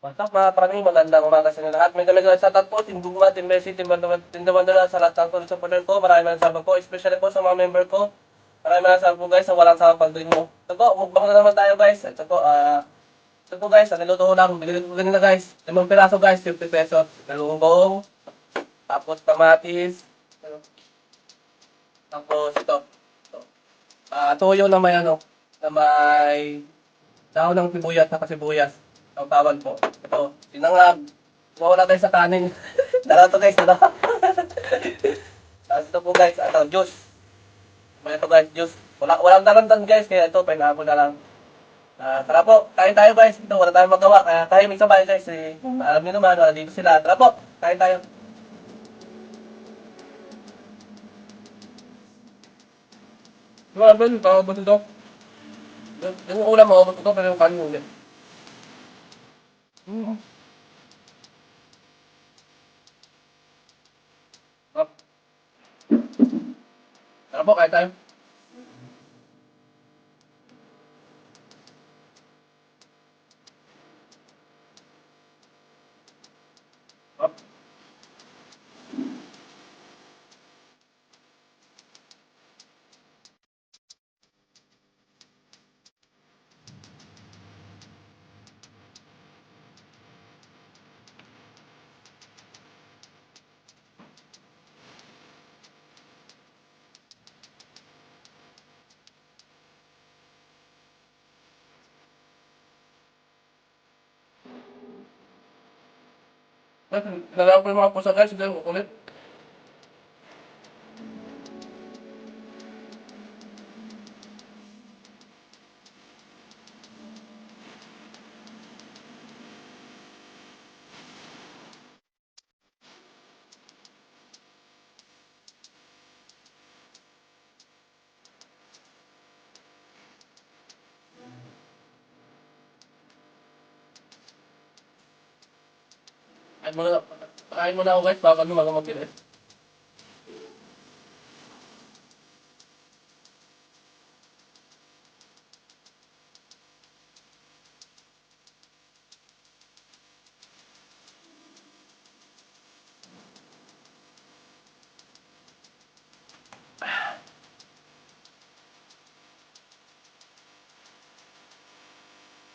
What's up mga karami, magandang umaga sa inyo lahat. May dalaga sa shoutout po, Team Gugma, Team Messi, Team Bandala, sa lahat ng supporter ko. Maraming salamat po, especially po sa mga member ko. Maraming salamat po guys sa walang sawang pagduin mo. Ito po, mukbang na naman tayo guys. Ito po guys, niluto ko lang. Bili ko ganun na guys. 5 piraso guys, 50 pesos. Galunggong, tapos kamatis. Tapos ito. Toyo na may na may dahon ng sibuyas na kasibuyas. Ang tawag po. Ito, sinangag. Mawala tayo sa kanin. Dala to guys, dala. Tapos ito po guys, juice. May ito guys, juice. Walang dalandan guys, kaya ito, pineapple na lang. Tara po, kain tayo guys. Ito, wala tayong magawa. Kaya tayo may sabay guys. Alam niyo naman, dito sila. Tara po, kain tayo. Grabe, bawal ito. Yung ulam mo, ito, pero yung kanin ulit. Up. Tara po, kain tayo. Up. Nalala ko yung mga pusa guys, hindi ulit. Kain muna ako guys, baka kami mag-magpilit.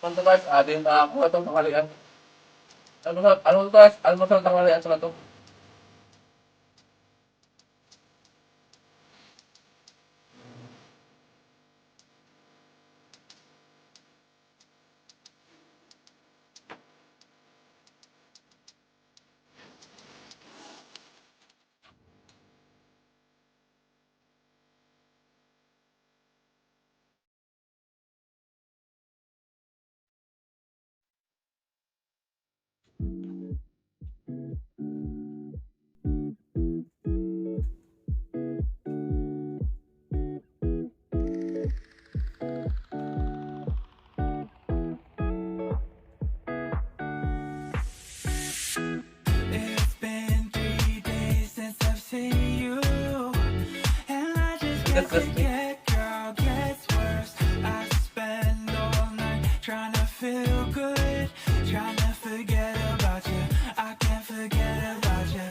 Punta guys, din ako itong tanghalian. Ano to guys? Almusal tanghalian sa to. It's been 3 days since I've seen you, and I just can't forget, girl, gets worse. I spend all night trying to feel good, trying to forget about you. I can't forget about you.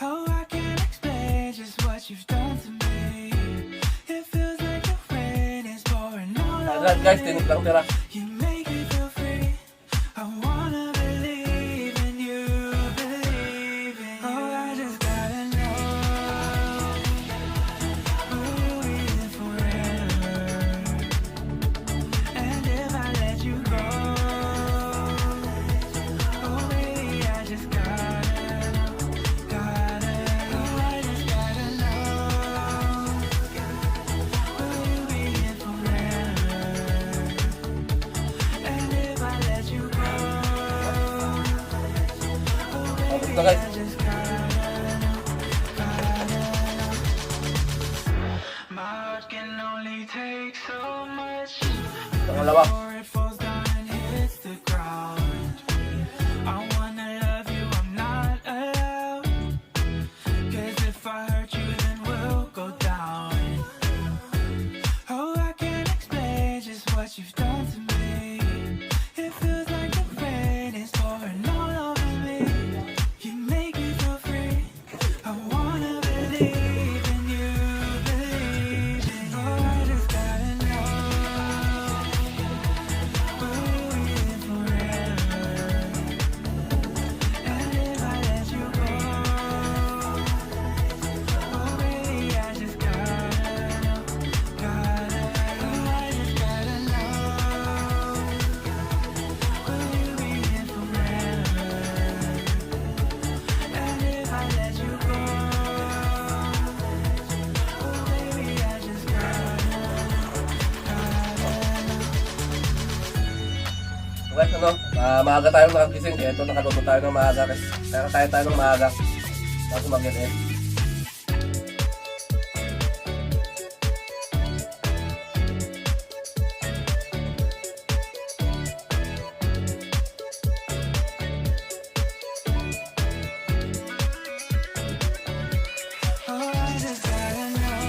Oh, I can't explain just what you've done to me. It feels like the rain is pouring all over Guys, tinik lang tira. you. Make me feel free. I wanna believe in you, believe in you. Oh, I just gotta know, will we live forever? And if I let you go, oh baby, I just gotta know, oh I just gotta know, will you be here forever? And if I let you go, oh baby, Ito guys. I just gotta know. My heart can only take so much Pangalawa. before it falls down and hits the ground. I wanna love you, I'm not allowed. 'Cause if I hurt you, then we'll go down. Oh, I can't explain just what you've done to me. It feels like the rain is pouring Maaga tayong nakagising. Kaya ito nakaluto tayo ng maaga. Kaya kaya tayo ng maaga. Bago mag-edit. Oh, I just gotta know.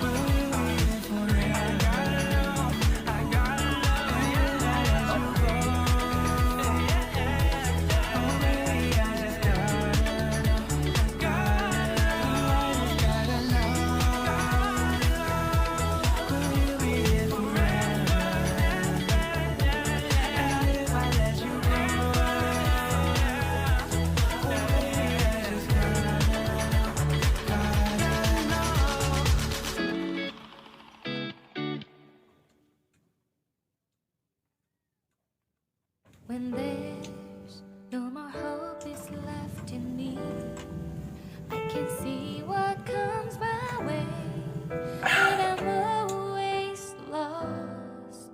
Will we live forever? I gotta know. When I let you go. Oh, baby, I just gotta know. I just gotta know. Will you be here forever? And if I let you go, when there's no more hope is left in me, I can see what comes my way, and I'm always lost.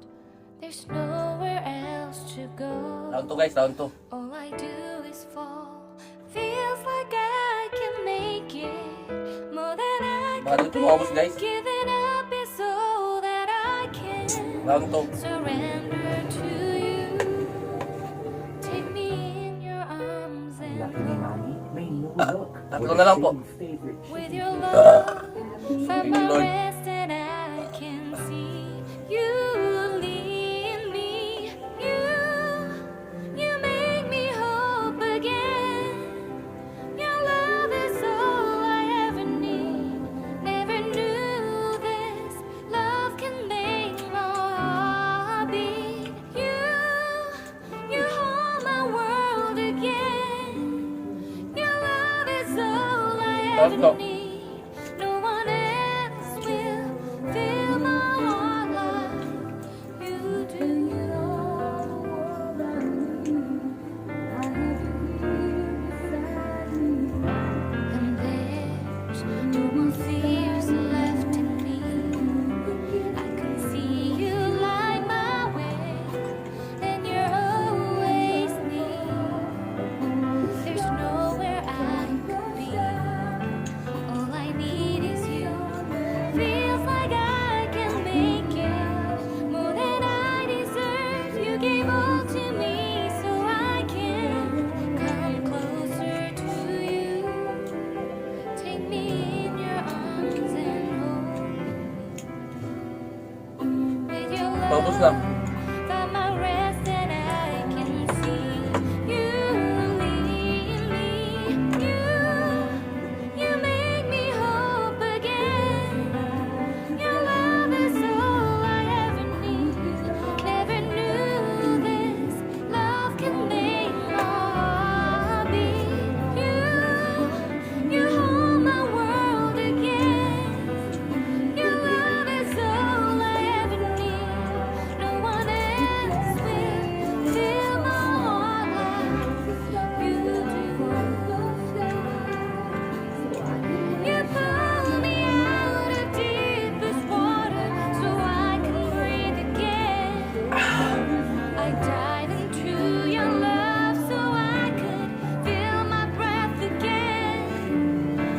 There's nowhere else to go. Round 2 guys, round 2. All I do is fall. Feels like I can make it more than I Baka can dito maubos guys. bear. Giving up is all that I can. Round 2. Surrender to you. Take me in your arms and hold. Tatlo na lang po. With your love, find Thank you, my Lord. rest and I can see you lead me. You make me hope again. Your love is all I ever need. Never knew this love can make my heart beat. You hold my world again. Your love is all I Let's go. ever need. No one else will fill my heart like you do. And there's no more fears left in me. I can see you light my way, and you're always near. There's nowhere I could be. All I need is you. Feels like I can make it more than I deserve. You gave all to me so I can come closer to you. Take me in your arms and hold me. With your Paubos love, na. find my rest and I can see you lead me. You make me hope again. Your love is all I ever need. Never knew this love can make my heart beat. You hold my world again. Your love is all I ever need. No one else will fill my heart like you do. You pull me out of deepest water so I can breathe again. I dive into your love so I could feel my breath again.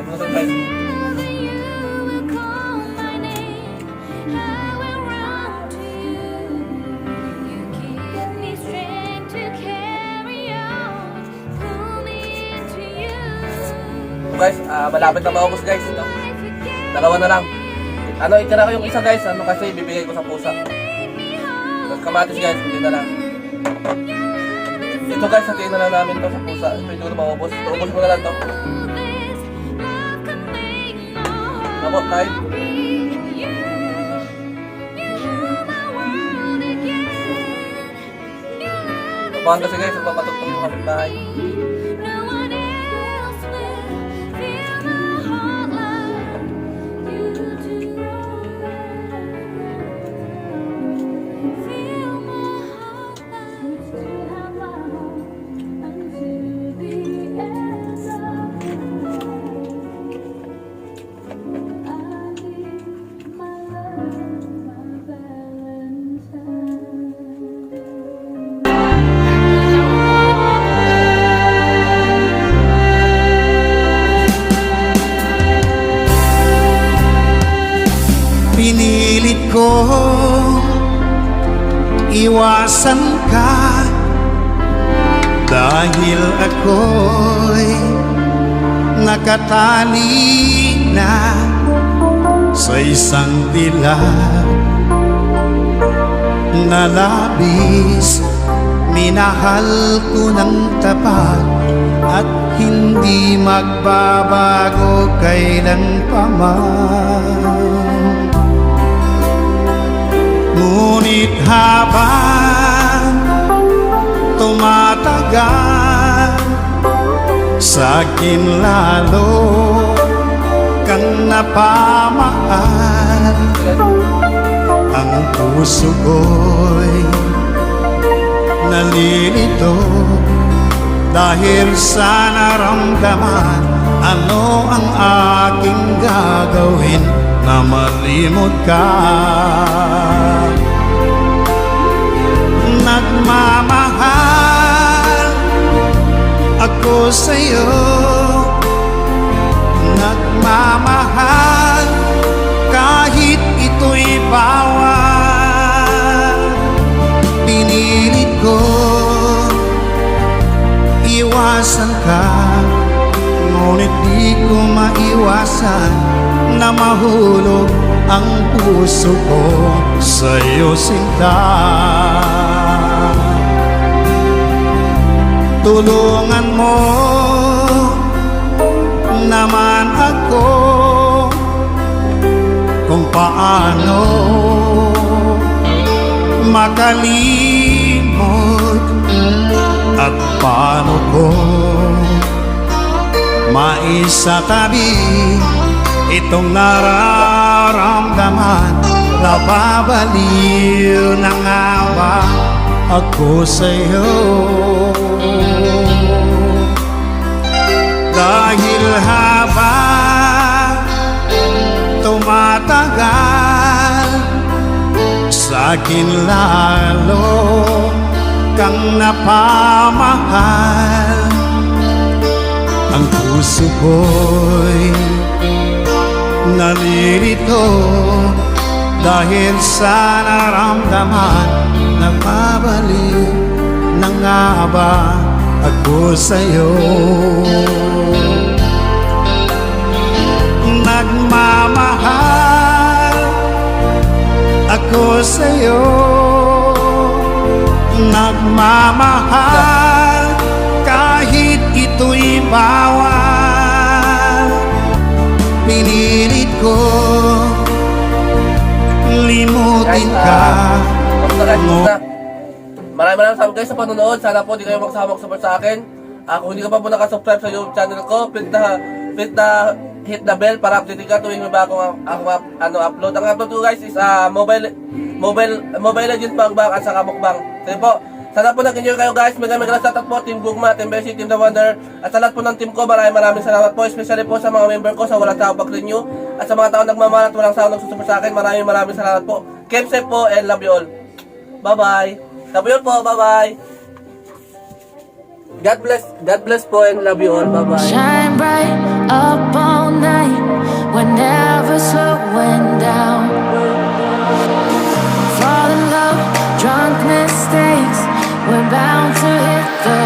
Tatlo na guys. Whenever you will call my name, I will run to you. You give me strength to carry on. Pull me into you. So guys, malapit na maubos guys. Ito. Dalawa na lang. Ano, itira ko yung isa guys. Ano kasi bibigay ko sa pusa. Tapos kamatis guys, hindi na lang. Ito guys, hatiin na lang namin to sa pusa. Ito hindi ko na maubos. Ito, ubos ko na lang to. Ako, kahit. Kapahan kasi guys, magpapatugtog yung kapitbahay. No one else will fill my heart like you do. Fill my heart like you have my heart until the end of I need my love, my Valentine. Iwasan ka dahil ako'y nakatali na sa isang dilag na labis. Minahal ko ng tapat at hindi magbabago kailanpaman. Ngunit habang tumatagal, sa'kin lalo kang napamahal. Ang puso ko'y nalilito dahil sa naramdaman. Ano ang aking gagawin na malimot ka? Nagmamahal ako sa'yo, nagmamahal kahit ito'y bawal. Pinilit ko iwasan ka, ngunit di ko maiwasan na mahulog ang puso ko sa'yo, sinta. Tulungan mo naman ako kung paano makalimot at paano ko maisatabi itong nararamdaman. Nababaliw na nga ba ako sa'yo? Dahil habang tumatagal, sa'kin lalo kang napamahal. Ang puso ko'y nalilito dahil sa naramdaman. Nagmabalik na nga ba ako sa'yo? Nagmamahal ako sa'yo, nagmamahal kahit ito'y bawal. Pinilit ko limutin ka. Maraming salamat guys sa panonood. Sana po di kayo magsama-support sa akin. Kung hindi ka pa po nakasubscribe sa YouTube channel ko, hit the bell para update ka tuwing may bagong upload. Ang upload ko guys is Mobile Legends Mukbang at saka mukbang. Sige po. Sana po nag-enjoy kayo guys. Mega shoutout po Team Gugma, Team Bessie, Team The Wonder, at sa lahat po ng team ko. Maraming salamat po, especially po sa mga member ko sa walang tao pag-renew at sa mga tao nagmamahal at walang tao nagsusupport sa akin. Maraming salamat po. Keep safe po and love you all. Bye-bye. Love you all po. Bye-bye. God bless po and love you all. Bye-bye. Shine bright up all night, we're never slowing down. Fall in love, drunk mistakes, we're bound to hit the